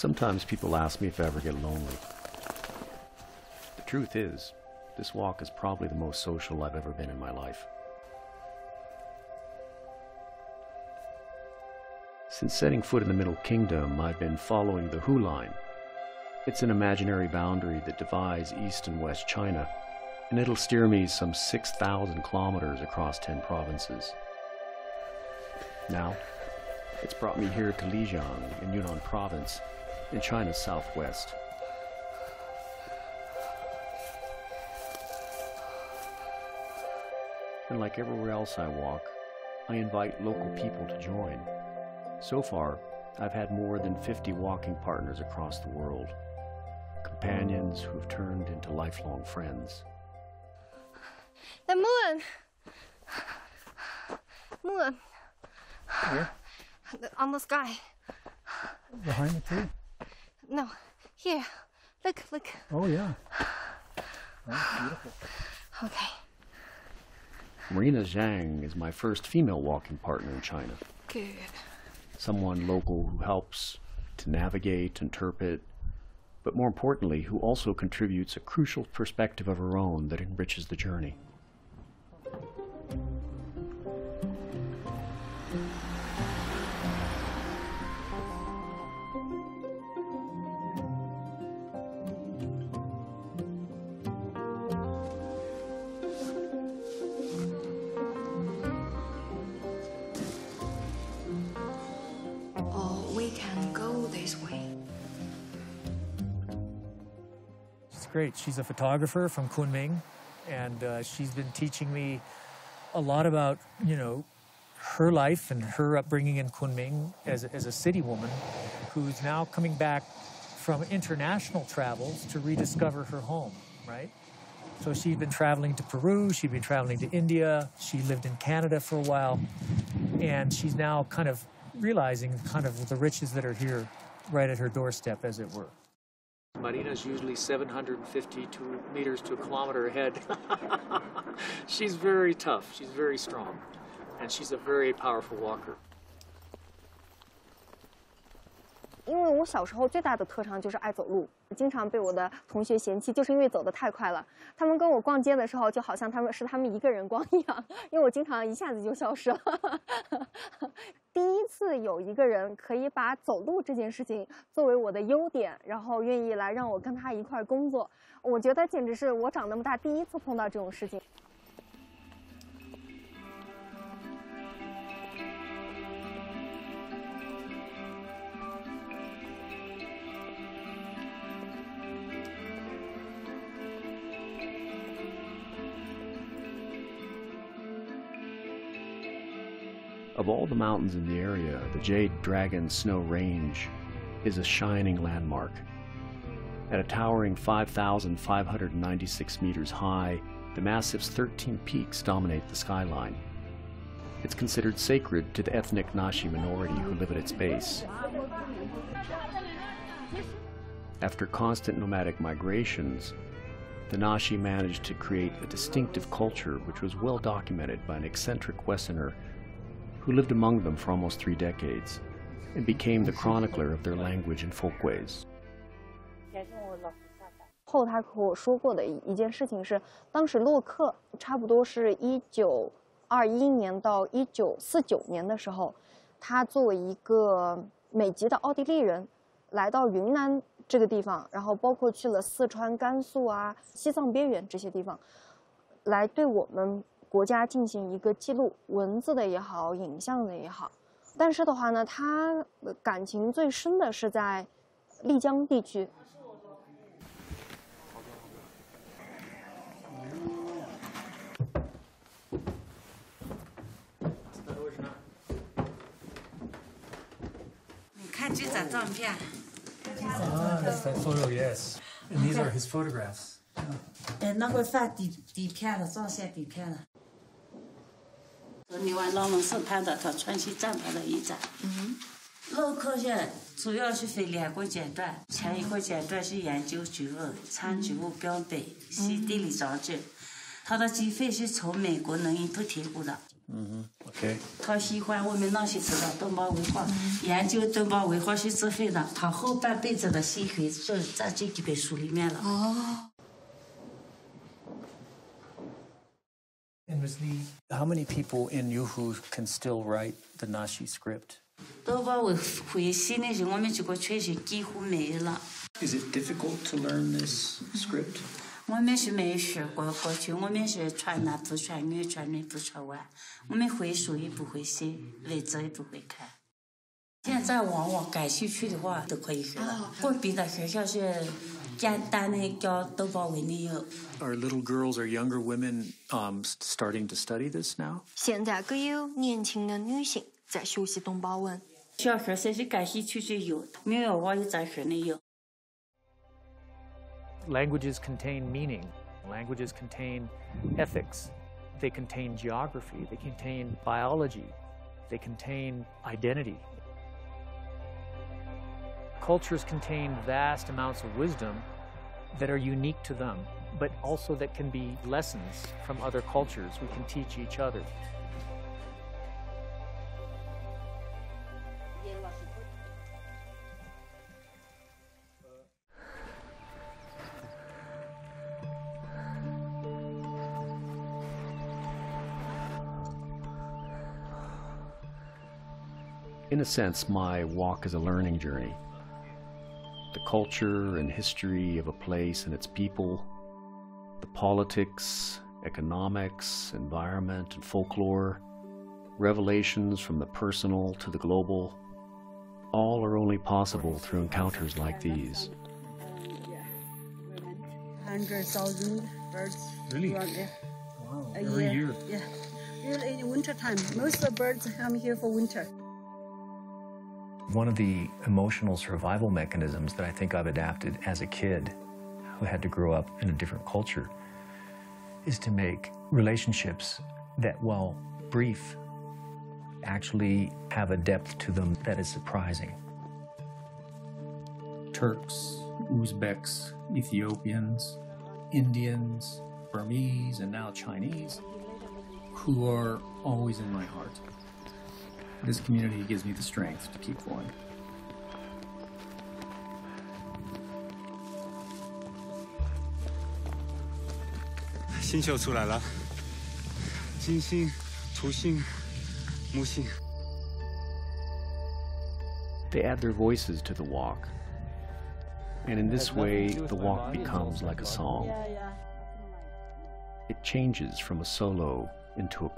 Sometimes people ask me if I ever get lonely. The truth is, this walk is probably the most social I've ever been in my life. Since setting foot in the Middle Kingdom, I've been following the Hu Line. It's an imaginary boundary that divides East and West China, and it'll steer me some 6,000 kilometers across 10 provinces. Now, it's brought me here to Lijiang in Yunnan Province, in China's southwest. And like everywhere else I walk, I invite local people to join. So far, I've had more than 50 walking partners across the world, companions who have turned into lifelong friends. The moon! Moon! Where? On the sky. Behind the tree? No, here. Look, look. Oh, yeah. That's beautiful. Okay. Marina Zhang is my first female walking partner in China. Good. Someone local who helps to navigate, interpret, but more importantly, who also contributes a crucial perspective of her own that enriches the journey. We can go this way. It's great. She's a photographer from Kunming, and she's been teaching me a lot about, her life and her upbringing in Kunming as a city woman who's now coming back from international travels to rediscover her home, right? So she'd been traveling to Peru, she'd been traveling to India, she lived in Canada for a while, and she's now kind of realizing the riches that are here right at her doorstep, as it were. Marina's usually 752 meters to a kilometer ahead. She's very tough, she's very strong, and she's a very powerful walker. 因为我小时候最大的特长就是爱走路，经常被我的同学嫌弃，就是因为走得太快了。他们跟我逛街的时候，就好像他们一个人逛一样，因为我经常一下子就消失了。第一次有一个人可以把走路这件事情作为我的优点，然后愿意来让我跟他一块工作，我觉得简直是我长那么大第一次碰到这种事情。Of all the mountains in the area, the Jade Dragon Snow Range is a shining landmark. At a towering 5,596 meters high, the massive's 13 peaks dominate the skyline. It's considered sacred to the ethnic Nashi minority who live at its base. After constant nomadic migrations, the Nashi managed to create a distinctive culture which was well documented by an eccentric Westerner who lived among them for almost 3 decades and became the chronicler of their language and folkways. 后他和我说过的一件事情是，当时洛克差不多是1921年到1949年的时候，他作为一个美籍的奥地利人，来到云南这个地方，然后包括去了四川、甘肃啊、西藏边缘这些地方，来对我们国家进行一个记录，文字的也好，影像的也好。但是的话呢，他感情最深的是在丽江地区。你看这张照片。That's that photo, yes. And these are his photographs. 那会放底片了，照相底片了。你往老龙寺拍的他穿西藏拍的一张。陆客线主要是分2个阶段，前一个阶段是研究植物、参植物标本、系地理装置。它的经费是从美国农业部提供的。Okay. 他喜欢我们那些知道东方文化，研究东方文化是智慧的，他后半辈子的心血就在这几本书里面了。哦。And how many people in Yuhu can still write the Nashi script? 东方文化系那时我们这个确实几乎没了。Is it difficult to learn this script? 我们是没学过过去，我们是传男不传女，传女不传外。我们会数也不会写，文字也不会看。现在往感兴趣的话都可以学了。我别的学校是简单的教东方文的有。Are little girls or younger women starting to study this now? 现在更有年轻的女性在学习东方文。小学生是感兴趣就有，没有我也在学的有。Languages contain meaning. Languages contain ethics. They contain geography. They contain biology. They contain identity. Cultures contain vast amounts of wisdom that are unique to them, but also that can be lessons from other cultures we can teach each other. In a sense, my walk is a learning journey. The culture and history of a place and its people, the politics, economics, environment, and folklore, revelations from the personal to the global, all are only possible through encounters like these. 100,000 birds. Really? Around there. Wow, A every year. Yeah. Usually in winter time, most of the birds come here for winter. One of the emotional survival mechanisms that I think I've adapted as a kid who had to grow up in a different culture is to make relationships that, while brief, actually have a depth to them that is surprising. Turks, Uzbeks, Ethiopians, Indians, Burmese, and now Chinese, who are always in my heart. This community gives me the strength to keep going. 星宿出来了，金星、土星、木星。 They add their voices to the walk, and in this way, the walk becomes like a song. It changes from a solo into a